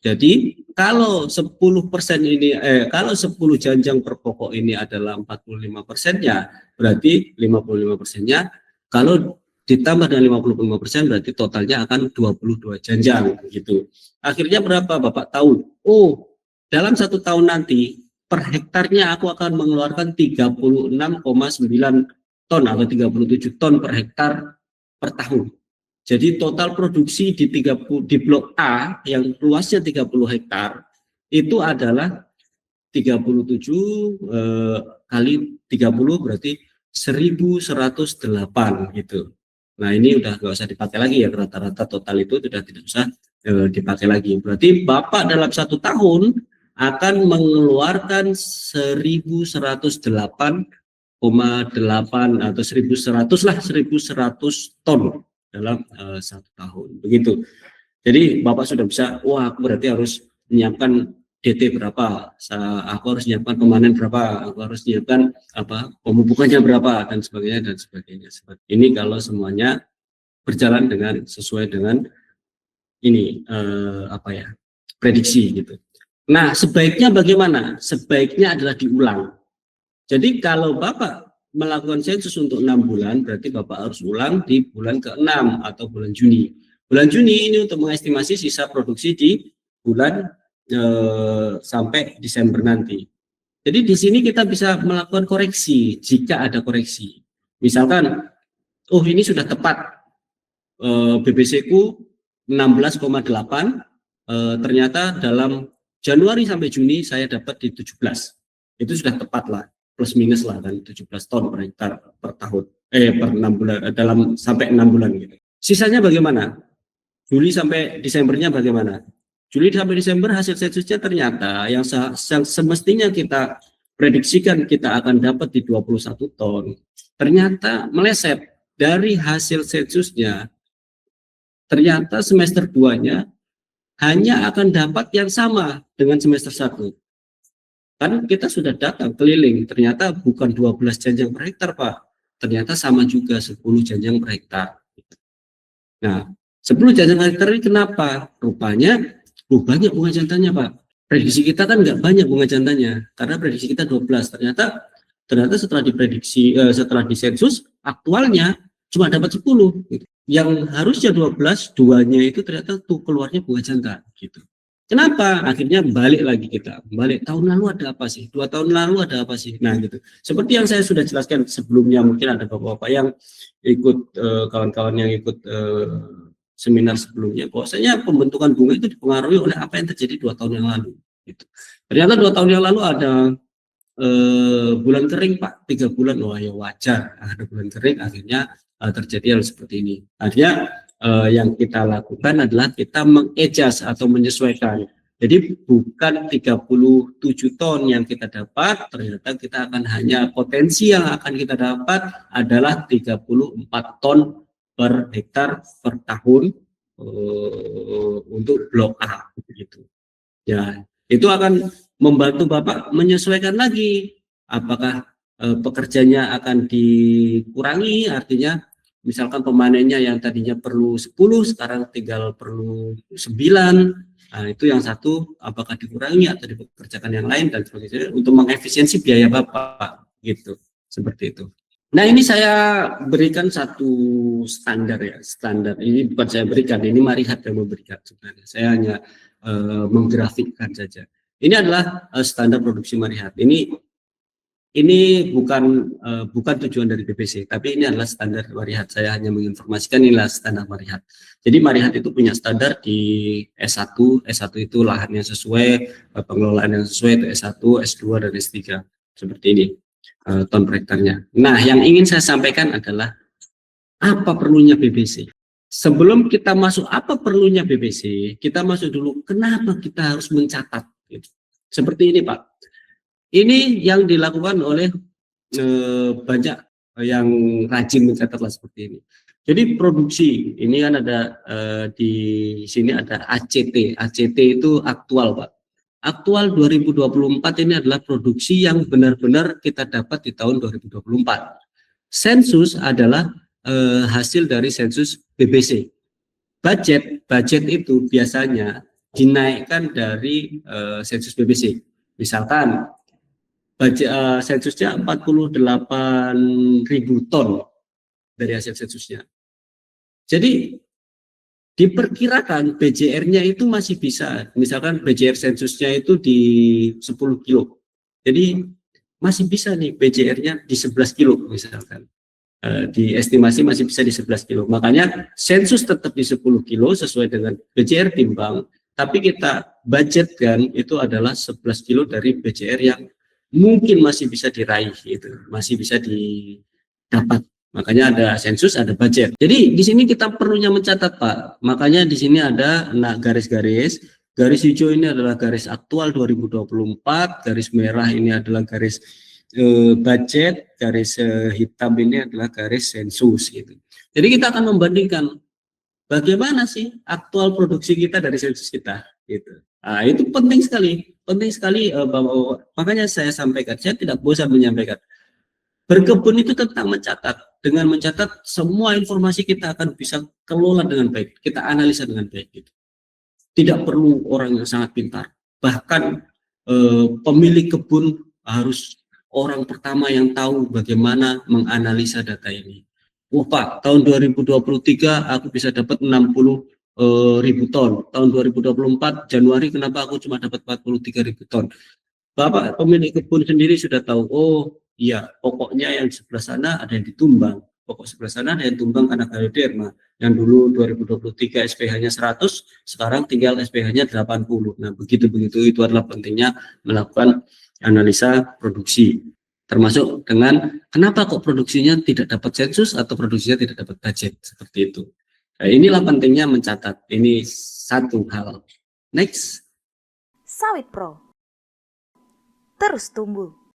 Jadi kalau 10% ini kalau 10 janjang per pokok ini adalah 45%-nya, berarti 55%-nya. Kalau ditambah dengan 55% berarti totalnya akan 22 janjang gitu. Akhirnya berapa Bapak tahu? Oh, dalam 1 tahun nanti per hektarnya aku akan mengeluarkan 36,9 ton atau 37 ton per hektar per tahun. Jadi total produksi di blok A yang luasnya 30 hektar itu adalah 37 kali 30 berarti 1108 gitu. Nah ini udah nggak usah dipakai lagi ya, rata-rata total itu sudah tidak usah dipakai lagi. Berarti Bapak dalam 1 tahun akan mengeluarkan 1108,8 atau 1100 lah, 1100 ton dalam 1 tahun begitu. Jadi Bapak sudah bisa, wah aku berarti harus menyiapkan DT berapa, aku harus menyiapkan pemanen berapa, aku harus menyiapkan pemupukannya berapa dan sebagainya dan sebagainya. Seperti ini kalau semuanya berjalan dengan sesuai dengan ini prediksi gitu. Nah sebaiknya bagaimana? Sebaiknya adalah diulang. Jadi kalau Bapak melakukan sensus untuk 6 bulan, berarti Bapak harus ulang di bulan ke-6 atau bulan Juni. Bulan Juni ini untuk mengestimasi sisa produksi di bulan sampai Desember nanti. Jadi di sini kita bisa melakukan koreksi jika ada koreksi. Misalkan, oh ini sudah tepat BBC-ku 16,8, ternyata dalam Januari sampai Juni saya dapat di 17. Itu sudah tepat lah, plus minus lah kan 17 ton per hektar per tahun, per 6 bulan, dalam sampai 6 bulan gitu. Sisanya bagaimana? Juli sampai Desembernya bagaimana? Juli sampai Desember hasil sensusnya ternyata yang semestinya kita prediksikan kita akan dapat di 21 ton, ternyata meleset dari hasil sensusnya. Ternyata semester 2-nya hanya akan dapat yang sama dengan semester 1. Kan kita sudah datang keliling, ternyata bukan 12 janjang per hektar Pak, ternyata sama juga 10 janjang per hektar. Nah 10 janjang per hektar ini kenapa? Rupanya banyak bunga jantannya Pak. Prediksi kita kan nggak banyak bunga jantannya, karena prediksi kita 12. Ternyata setelah diprediksi, setelah disensus, aktualnya cuma dapat 10. Gitu. Yang harusnya 12, duanya itu ternyata tuh keluarnya bunga jantan. Gitu. Kenapa? Akhirnya balik lagi kita. Balik, tahun lalu ada apa sih? 2 tahun lalu ada apa sih? Nah gitu. Seperti yang saya sudah jelaskan sebelumnya, mungkin ada bapak-bapak yang ikut, kawan-kawan yang ikut seminar sebelumnya, bahwasanya pembentukan bunga itu dipengaruhi oleh apa yang terjadi 2 tahun yang lalu. Gitu. Ternyata 2 tahun yang lalu ada bulan kering Pak, 3 bulan, wah ya wajar ada bulan kering, akhirnya terjadi hal seperti ini. Akhirnya yang kita lakukan adalah kita mengadjust atau menyesuaikan. Jadi bukan 37 ton yang kita dapat, ternyata kita akan hanya potensi yang akan kita dapat adalah 34 ton per hektar per tahun untuk blok A gitu. Ya, itu akan membantu Bapak menyesuaikan lagi apakah pekerjanya akan dikurangi, artinya misalkan pemanennya yang tadinya perlu 10 sekarang tinggal perlu 9. Nah, itu yang satu apakah dikurangi atau dipekerjakan yang lain dan sebagainya untuk mengefisiensi biaya Bapak gitu. Seperti itu. Nah, ini saya berikan satu standar ya, standar. Ini bukan saya berikan, ini Marihat yang memberikan sebenarnya. Saya hanya menggrafikkan saja. Ini adalah standar produksi Marihat. Ini bukan tujuan dari BPC, tapi ini adalah standar Marihat. Saya hanya menginformasikan inilah standar Marihat. Jadi Marihat itu punya standar di S1. S1 itu lahan yang sesuai, pengelolaan yang sesuai itu S1, S2 dan S3 seperti ini ton per hektarnya. Nah, yang ingin saya sampaikan adalah apa perlunya BPC. Sebelum kita masuk apa perlunya BPC, kita masuk dulu kenapa kita harus mencatat. Seperti ini Pak. Ini yang dilakukan oleh banyak yang rajin mencatatlah seperti ini. Jadi produksi ini kan ada di sini ada ACT. ACT itu aktual Pak. Aktual 2024 ini adalah produksi yang benar-benar kita dapat di tahun 2024. Sensus adalah hasil dari sensus BBC. Budget itu biasanya dinaikkan dari sensus BBC. Misalkan sensusnya 48.000 ton dari hasil sensusnya. Jadi diperkirakan BJR-nya itu masih bisa, misalkan BJR sensusnya itu di 10 kilo. Jadi masih bisa nih BJR-nya di 11 kilo misalkan. Diestimasi masih bisa di 11 kilo. Makanya sensus tetap di 10 kilo sesuai dengan BJR timbang, tapi kita budgetkan itu adalah 11 kilo dari BJR yang mungkin masih bisa diraih, gitu, masih bisa didapat. Makanya ada sensus, ada budget. Jadi di sini kita perlunya mencatat, Pak. Makanya di sini ada garis-garis. Garis hijau ini adalah garis aktual 2024, garis merah ini adalah garis budget, garis hitam ini adalah garis sensus gitu. Jadi kita akan membandingkan bagaimana sih aktual produksi kita dari sensus kita gitu. Nah, itu penting sekali makanya saya sampaikan, saya tidak bosan menyampaikan. Berkebun itu tentang mencatat. Dengan mencatat semua informasi kita akan bisa kelola dengan baik, kita analisa dengan baik gitu. Tidak perlu orang yang sangat pintar. Bahkan pemilik kebun harus orang pertama yang tahu bagaimana menganalisa data ini. Wah Pak, tahun 2023 aku bisa dapat 60.000 ton. Tahun 2024 Januari kenapa aku cuma dapat 43.000 ton? Bapak pemilik kebun sendiri sudah tahu, oh iya, pokoknya yang di sebelah sana ada yang ditumbang. Pokok sebelah sana ada yang tumbang karena Bioderma. Yang dulu 2023 SPH-nya 100, sekarang tinggal SPH-nya 80. Nah, begitu-begitu itu adalah pentingnya melakukan analisa produksi. Termasuk dengan kenapa kok produksinya tidak dapat sensus atau produksinya tidak dapat budget, seperti itu. Nah, inilah pentingnya mencatat. Ini satu hal. Next. Sawit Pro. Terus tumbuh.